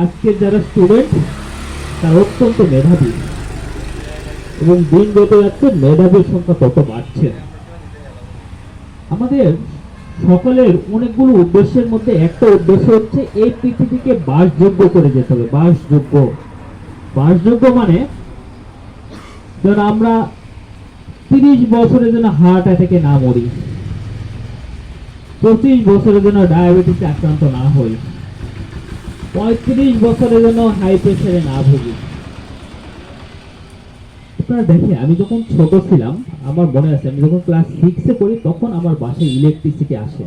আজকের যারা স্টুডেন্ট তারা অত্যন্ত মেধাবী এবং দিন যত যাচ্ছে মেধাবীর সংখ্যা তত বাড়ছে। আমাদের সকলের অনেকগুলো উদ্দেশ্যের মধ্যে একটা উদ্দেশ্য হচ্ছে এই পৃথিবীকে বাসযোগ্য করে যেতে হবে। বাসযোগ্য বাসযোগ্য মানে যেন আমরা 30 বছরে যেন হার্ট অ্যাটাকে না মরি, 25 বছরে যেন ডায়াবেটিসে আক্রান্ত না হই, 35 বছরে যেন হাই প্রেসারে না ভুগি। আপনারা দেখে আমি যখন ছোট ছিলাম, আমার মনে আছে আমি যখন ক্লাস 6-এ পড়ি তখন আমার বাসায় ইলেকট্রিসিটি আসে।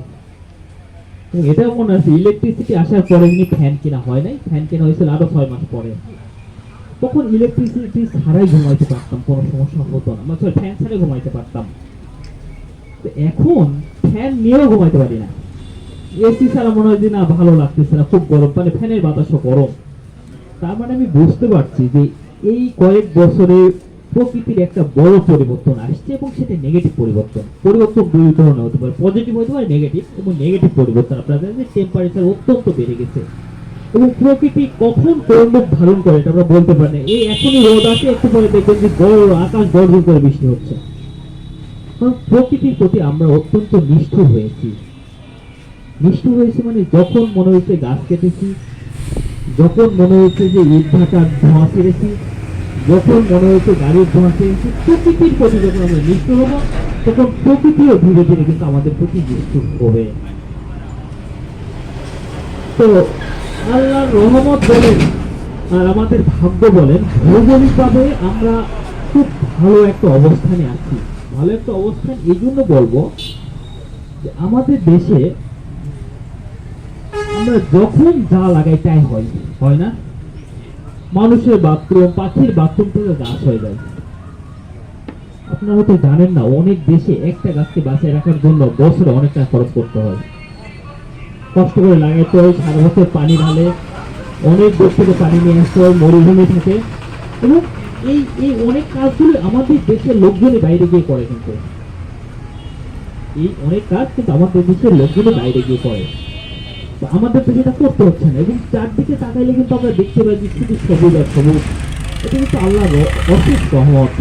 এবং এটাও মনে আছে ইলেকট্রিসিটি আসার পরে এমনি ফ্যান কেনা হয় নাই, ফ্যান কেনা হয়েছিল আরো 6 মাস পরে। তখন ইলেকট্রিসিটি ছাড়াই ঘুমাইতে পারতাম, কোনো সমস্যা হতো না, মানে ফ্যান ছাড়াই ঘুমাইতে পারতাম। তো এখন ফ্যান নিয়েও ঘুমাইতে পারি না, এসি ছাড়া মনে হয় যে না ভালো লাগতেছে না, খুব গরম, মানে ফ্যানের বাতাসও গরম। তার মানে আমি বুঝতে পারছি যে এই কয়েক বছরে প্রকৃতির একটা বড় পরিবর্তন আসছে এবং সেটা নেগেটিভ পরিবর্তন। পরিবর্তন দুই ধরনের হতে পারে, পজিটিভ হতে পারে নেগেটিভ। এবং নেগেটিভ পরিবর্তন আপনারা জানেন যে টেম্পারেচার অত্যন্ত বেড়ে গেছে এবং প্রকৃতি কখন কোন রূপ ধারণ করে এটা আমরা বলতে পারি না। এই এখনই রোদ আছে, একটু পরে দেখবেন যে বড় আকাশ গর্জন করে বৃষ্টি হচ্ছে। কারণ প্রকৃতির প্রতি আমরা অত্যন্ত নিষ্ঠুর হয়েছি। নিষ্ঠুর হয়েছে মানে যখন মনে হয়েছে গাছ কেটেছি, যখন মনে হয়েছে যে ইটভাটার ধোঁয়া ছেড়েছি, যখন মনে হয়েছে গাড়ির ধোঁয়া ছেড়েছি, প্রকৃতির প্রতি যখন আমরা নিষ্ঠুর হবো তখন প্রকৃতিও ধীরে ধীরে কিন্তু আমাদের প্রতি নিষ্ঠুর হবে। তো আল্লাহর রহমত বলেন আর আমাদের ভাগ্য বলেন, ভৌগোলিকভাবে আমরা খুব ভালো একটা অবস্থানে আছি। ভালো একটা অবস্থান এই জন্য বলবো যে আমাদের দেশে আমরা যখন যা লাগাই তাই হয় না। মানুষের বাথরুম, পাখির বাথরুম থেকে গাছ হয়ে যায়। আপনারা হয়তো জানেন না, অনেক দেশে একটা গাছকে বাঁচিয়ে রাখার জন্য বছরে অনেক টাকা খরচ করতে হয়, কষ্ট করে লাগাইতে হয়, সারা বছর পানি ঢালে, অনেক দূর থেকে পানি নিয়ে আসতে হয়, মরুভূমি থাকে। এবং এই এই অনেক কাজগুলো আমাদের দেশের লোকজনই বাইরে গিয়ে করে, কিন্তু এই অনেক কাজ কিন্তু আমাদের দেশের লোকজনই বাইরে গিয়ে করে। আমাদের তো সেটা করতে হচ্ছে না। এবং চারদিকে তাকাইলে কিন্তু আমরা দেখতে পাই যে শুধু সবুজ আর সবুজ। এটা কিন্তু আল্লাহর অশেষ রহমত।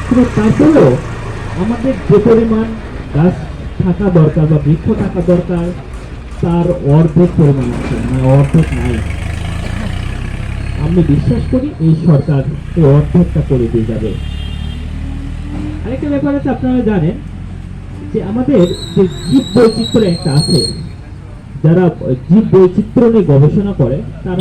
কিন্তু তারপরেও আমাদের যে পরিমাণ গাছ থাকা দরকার বা বৃক্ষ থাকা দরকার তার অর্ধেক পরিমাণ আছে, মানে অর্ধেক নাই। আমি বিশ্বাস করি এই সরকার এই অর্ধেকটা করে দিয়ে যাবে। আরেকটা ব্যাপার আছে, আপনারা জানেন যে আমাদের যে জীব বৈচিত্র্য একটা আছে, যারা জীব বৈচিত্র্য নিয়ে গবেষণা করে তারা